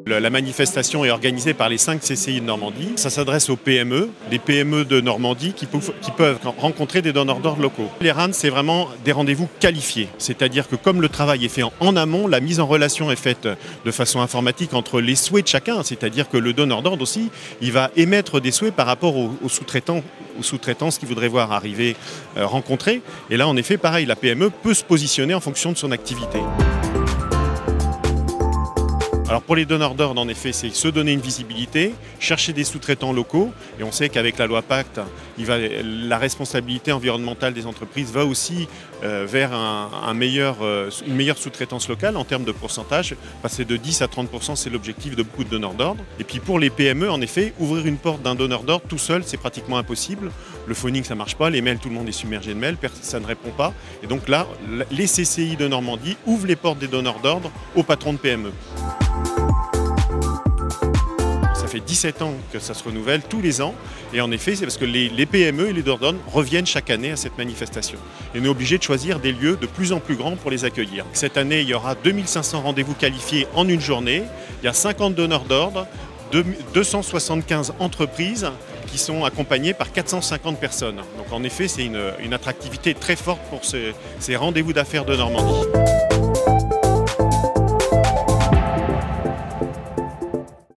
La manifestation est organisée par les 5 CCI de Normandie. Ça s'adresse aux PME, les PME de Normandie qui peuvent rencontrer des donneurs d'ordre locaux. Les RAN, c'est vraiment des rendez-vous qualifiés. C'est-à-dire que comme le travail est fait en amont, la mise en relation est faite de façon informatique entre les souhaits de chacun. C'est-à-dire que le donneur d'ordre aussi, il va émettre des souhaits par rapport aux sous-traitants, ce qu'il voudrait voir arriver, rencontrer. Et là, en effet, pareil, la PME peut se positionner en fonction de son activité. Alors pour les donneurs d'ordre, en effet, c'est se donner une visibilité, chercher des sous-traitants locaux. Et on sait qu'avec la loi Pacte, la responsabilité environnementale des entreprises va aussi vers une meilleure sous-traitance locale en termes de pourcentage. Passer de 10 à 30%, c'est l'objectif de beaucoup de donneurs d'ordre. Et puis pour les PME, en effet, ouvrir une porte d'un donneur d'ordre tout seul, c'est pratiquement impossible. Le phoning, ça ne marche pas. Les mails, tout le monde est submergé de mails, ça ne répond pas. Et donc là, les CCI de Normandie ouvrent les portes des donneurs d'ordre aux patrons de PME. Ça fait 17 ans que ça se renouvelle tous les ans. Et en effet, c'est parce que les PME et les donneurs d'ordre reviennent chaque année à cette manifestation. Et on est obligé de choisir des lieux de plus en plus grands pour les accueillir. Cette année, il y aura 2500 rendez-vous qualifiés en une journée. Il y a 50 donneurs d'ordre, 275 entreprises qui sont accompagnées par 450 personnes. Donc en effet, c'est une attractivité très forte pour ces rendez-vous d'affaires de Normandie.